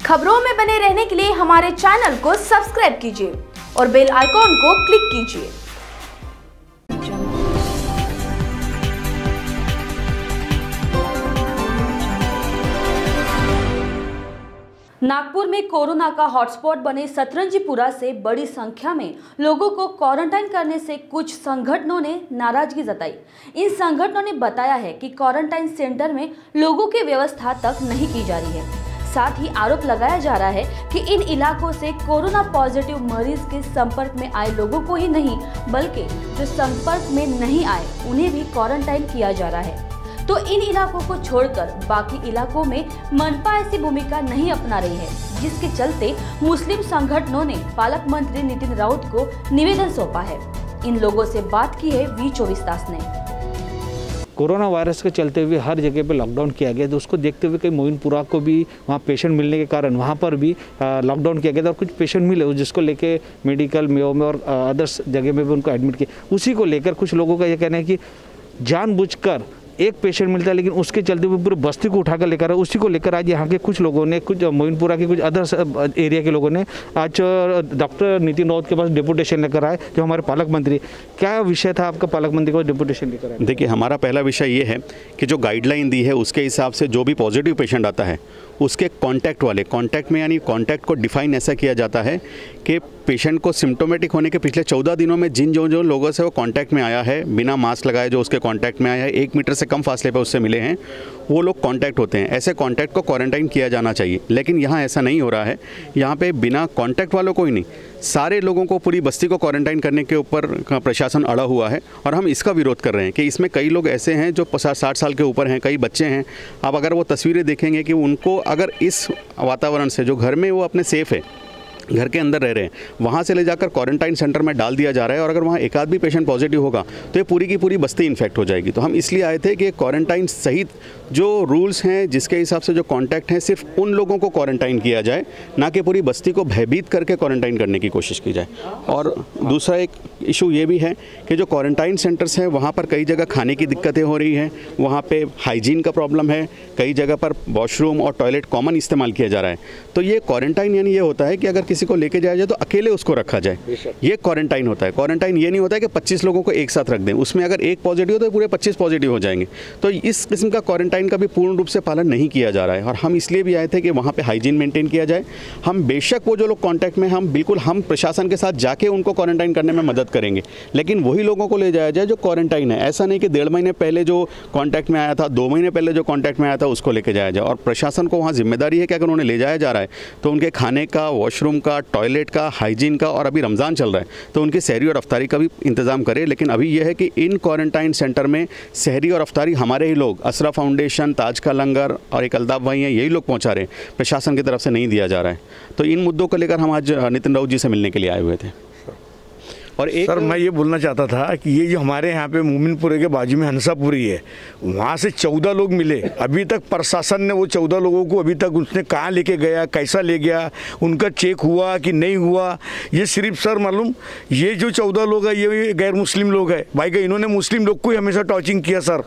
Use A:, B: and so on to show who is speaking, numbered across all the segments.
A: खबरों में बने रहने के लिए हमारे चैनल को सब्सक्राइब कीजिए और बेल आइकॉन को क्लिक कीजिए। नागपुर में कोरोना का हॉटस्पॉट बने सतरंजीपुरा से बड़ी संख्या में लोगों को क्वारंटाइन करने से कुछ संगठनों ने नाराजगी जताई। इन संगठनों ने बताया है कि क्वारंटाइन सेंटर में लोगों की व्यवस्था तक नहीं की जा रही है। साथ ही आरोप लगाया जा रहा है कि इन इलाकों से कोरोना पॉजिटिव मरीज के संपर्क में आए लोगों को ही नहीं बल्कि जो संपर्क में नहीं आए उन्हें भी क्वारंटाइन किया जा रहा है। तो इन इलाकों को छोड़कर बाकी इलाकों में मनपा ऐसी भूमिका नहीं अपना रही है, जिसके चलते मुस्लिम संगठनों ने पालक मंत्री नितिन राउत को निवेदन सौंपा है। इन लोगों से बात की है V24 दास ने।
B: कोरोना वायरस के चलते हुए हर जगह पे लॉकडाउन किया गया, तो उसको देखते हुए कई मोइनपुरा को भी वहाँ पेशेंट मिलने के कारण वहाँ पर भी लॉकडाउन किया गया था और कुछ पेशेंट मिले जिसको लेके मेडिकल मेयो में और अदर्स जगह में भी उनको एडमिट किया। उसी को लेकर कुछ लोगों का ये कहना है कि जानबूझकर एक पेशेंट मिलता है लेकिन उसके चलते हुए पूरे बस्ती को उठाकर लेकर उसी को लेकर आज यहाँ के कुछ लोगों ने, कुछ मोइनपुरा के कुछ अदर एरिया के लोगों ने आज डॉक्टर नितिन राउत के पास डिपुटेशन लेकर आए, जो हमारे पालक मंत्री। क्या विषय था आपका पालक मंत्री को डिपुटेशन लेकर आए?
C: देखिए, हमारा पहला विषय ये है कि जो गाइडलाइन दी है उसके हिसाब से जो भी पॉजिटिव पेशेंट आता है उसके कांटेक्ट में यानी कांटेक्ट को डिफाइन ऐसा किया जाता है कि पेशेंट को सिम्टोमेटिक होने के पिछले 14 दिनों में जिन जो लोगों से वो कांटेक्ट में आया है, बिना मास्क लगाए जो उसके कांटेक्ट में आया है, 1 मीटर से कम फासले पर उससे मिले हैं, वो लोग कांटेक्ट होते हैं। ऐसे कांटेक्ट को क्वारंटाइन किया जाना चाहिए, लेकिन यहाँ ऐसा नहीं हो रहा है। यहाँ पे बिना कांटेक्ट वालों को ही नहीं, सारे लोगों को, पूरी बस्ती को क्वारंटाइन करने के ऊपर प्रशासन अड़ा हुआ है और हम इसका विरोध कर रहे हैं कि इसमें कई लोग ऐसे हैं जो 50-60 साल के ऊपर हैं, कई बच्चे हैं। अब अगर वो तस्वीरें देखेंगे कि उनको अगर इस वातावरण से, जो घर में वो अपने सेफ़ है, घर के अंदर रह रहे हैं, वहाँ से ले जाकर क्वारंटाइन सेंटर में डाल दिया जा रहा है और अगर वहाँ एक आध भी पेशेंट पॉजिटिव होगा तो ये पूरी की पूरी बस्ती इन्फेक्ट हो जाएगी। तो हम इसलिए आए थे कि क्वारंटाइन सहित जो रूल्स हैं, जिसके हिसाब से जो कांटेक्ट हैं, सिर्फ उन लोगों को क्वारंटाइन किया जाए, ना कि पूरी बस्ती को भयभीत करके क्वारंटाइन करने की कोशिश की जाए। और दूसरा एक इशू ये भी है कि जो क्वारंटाइन सेंटर्स हैं वहाँ पर कई जगह खाने की दिक्कतें हो रही हैं, वहाँ पे हाइजीन का प्रॉब्लम है, कई जगह पर वॉशरूम और टॉयलेट कॉमन इस्तेमाल किया जा रहा है। तो ये क्वारंटाइन यानी ये होता है कि अगर किसी को लेके जाया जाए तो अकेले उसको रखा जाए, ये क्वारंटाइन होता है। क्वारंटाइन ये नहीं होता है कि 25 लोगों को एक साथ रख दें, उसमें अगर एक पॉजिटिव हो तो पूरे 25 पॉजिटिव हो जाएंगे। तो इस किस्म का क्वारंटाइन का भी पूर्ण रूप से पालन नहीं किया जा रहा है और हम इसलिए भी आए थे कि वहाँ पे हाइजीन मेंटेन किया जाए। हम बेशक वो जो लोग कांटेक्ट में, हम प्रशासन के साथ जाके उनको क्वारंटाइन करने में मदद करेंगे, लेकिन वही लोगों को ले जाया जाए जो क्वारंटाइन है। ऐसा नहीं कि 1.5 महीने पहले जो कांटेक्ट में आया था, 2 महीने पहले जो कांटेक्ट में आया था, उसको लेके जाया जाए। और प्रशासन को वहाँ जिम्मेदारी है कि अगर उन्हें ले जाया जा रहा है तो उनके खाने का, वॉशरूम का, टॉयलेट का, हाइजीन का, और अभी रमज़ान चल रहा है तो उनकी सहरी और अफ्तारी का भी इंतज़ाम करे। लेकिन अभी यह है कि इन क्वारंटाइन सेंटर में सहरी और अफ्तारी हमारे ही लोग, असरा फाउंडेशन, ताज का लंगर और एक अल्ताफ भाई हैं, यही लोग पहुंचा रहे हैं, प्रशासन की तरफ से नहीं दिया जा रहा है। तो इन मुद्दों को लेकर हम आज नितिन राउत जी से मिलने के लिए आए हुए थे।
D: और एक सर, मैं ये बोलना चाहता था कि ये जो हमारे यहाँ पे मोमिनपुरे के बाजू में हंसापुरी है, वहाँ से 14 लोग मिले। अभी तक प्रशासन ने वो 14 लोगों को अभी तक उसने कहाँ लेके गया, कैसा ले गया, उनका चेक हुआ कि नहीं हुआ, ये सिर्फ सर मालूम, ये जो 14 लोग हैं ये गैर मुस्लिम लोग हैं भाई का, इन्होंने मुस्लिम लोग को ही हमेशा टॉर्चिंग किया सर।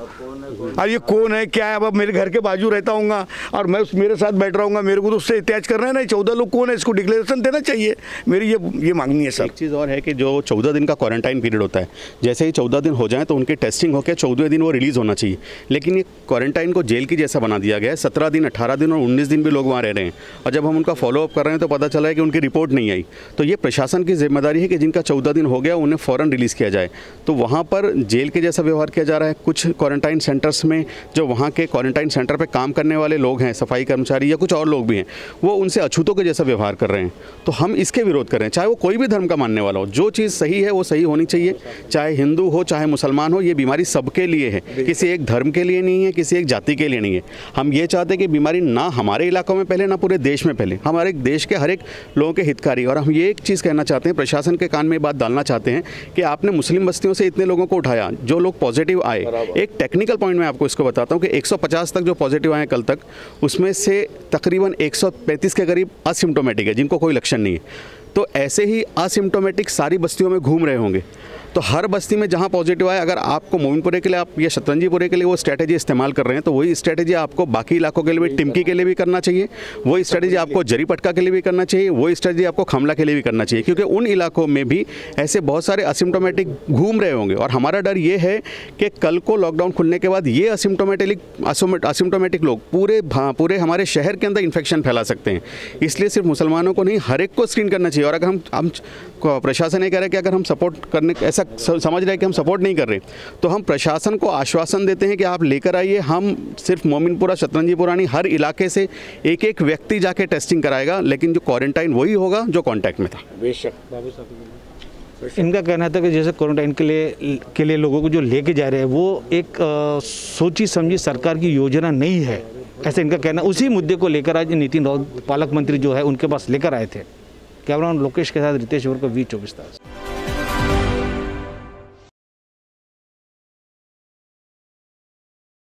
D: और ये कौन है, क्या है? अब मेरे घर के बाजू रहता हूँ और मैं मेरे साथ बैठ रहा हूँ, मेरे को तो उससे अटैच करना है ना। 14 लोग कौन है, इसको डिक्लेरेशन देना चाहिए, मेरी ये मांगनी है सर।
C: एक चीज़ और है कि जो 14 दिन का क्वारंटाइन पीरियड होता है, जैसे ही 14 दिन हो जाए तो उनकी टेस्टिंग होकर 14वें दिन वो रिलीज़ होना चाहिए। लेकिन ये क्वारंटाइन को जेल की जैसा बना दिया गया है। 17 दिन, 18 दिन और 19 दिन भी लोग वहाँ रह रहे हैं और जब हम उनका फॉलोअप कर रहे हैं तो पता चला है कि उनकी रिपोर्ट नहीं आई। तो ये प्रशासन की जिम्मेदारी है कि जिनका 14 दिन हो गया उन्हें फ़ौरन रिलीज़ किया जाए। तो वहाँ पर जेल के जैसा व्यवहार किया जा रहा है। कुछ क्वारंटाइन सेंटर्स में जो वहाँ के क्वारंटाइन सेंटर पे काम करने वाले लोग हैं, सफाई कर्मचारी या कुछ और लोग भी हैं, वो उनसे अछूतों के जैसा व्यवहार कर रहे हैं। तो हम इसके विरोध कर रहे हैं। चाहे वो कोई भी धर्म का मानने वाला हो, जो चीज़ सही है वो सही होनी चाहिए, चाहे हिंदू हो चाहे मुसलमान हो। ये बीमारी सबके लिए है, किसी एक धर्म के लिए नहीं है, किसी एक जाति के लिए नहीं है। हम ये चाहते हैं कि बीमारी ना हमारे इलाकों में फैले, ना पूरे देश में फैले, हमारे देश के हर एक लोगों के हितकारी। और हम ये एक चीज़ कहना चाहते हैं, प्रशासन के कान में बात डालना चाहते हैं कि आपने मुस्लिम बस्तियों से इतने लोगों को उठाया, जो लोग पॉजिटिव आए। एक टेक्निकल पॉइंट में आपको इसको बताता हूँ कि 150 तक जो पॉजिटिव आए कल तक, उसमें से तकरीबन 135 के करीब असिम्टोमेटिक है, जिनको कोई लक्षण नहीं है। तो ऐसे ही असिम्टोमेटिक सारी बस्तियों में घूम रहे होंगे। तो हर बस्ती में जहाँ पॉजिटिव आए, अगर आपको मोमिनपुरे के लिए आप या शतरंजीपुरे के लिए वो स्ट्रैटेजी इस्तेमाल कर रहे हैं, तो वही स्ट्रैटेजी आपको बाकी इलाकों के लिए भी, टिमकी के लिए भी करना चाहिए, वही स्ट्रैटेजी आपको जरीपटका के लिए भी करना चाहिए, वही स्ट्रैटेजी आपको खमला के लिए भी करना चाहिए, क्योंकि उन इलाकों में भी ऐसे बहुत सारे असिम्टोमेटिक घूम रहे होंगे। और हमारा डर ये है कि कल को लॉकडाउन खुलने के बाद ये असिम्टोमेटिक लोग पूरे हमारे शहर के अंदर इन्फेक्शन फैला सकते हैं। इसलिए सिर्फ मुसलमानों को नहीं, हर एक को स्क्रीन करना चाहिए। और अगर हम प्रशासन ये कह रहा है कि अगर हम सपोर्ट करने, ऐसा समझ रहे हैं कि हम सपोर्ट नहीं कर रहे, तो हम प्रशासन को आश्वासन देते हैं कि आप लेकर आइए, हम सिर्फ मोमिनपुरा शतरंजीपुरा नहीं, हर इलाके से एक एक व्यक्ति जाके टेस्टिंग कराएगा, लेकिन जो क्वारंटाइन वही होगा जो कॉन्टैक्ट में था।
B: इनका कहना था कि जैसे क्वारंटाइन के लिए लोगों को जो लेके जा रहे हैं वो एक सोची समझी सरकार की योजना नहीं है, ऐसा इनका कहना। उसी मुद्दे को लेकर आज नितिन राउत पालक मंत्री जो है उनके पास लेकर आए थे। कैमरामैन लोकेश के साथ रितेश वर्मा, V24।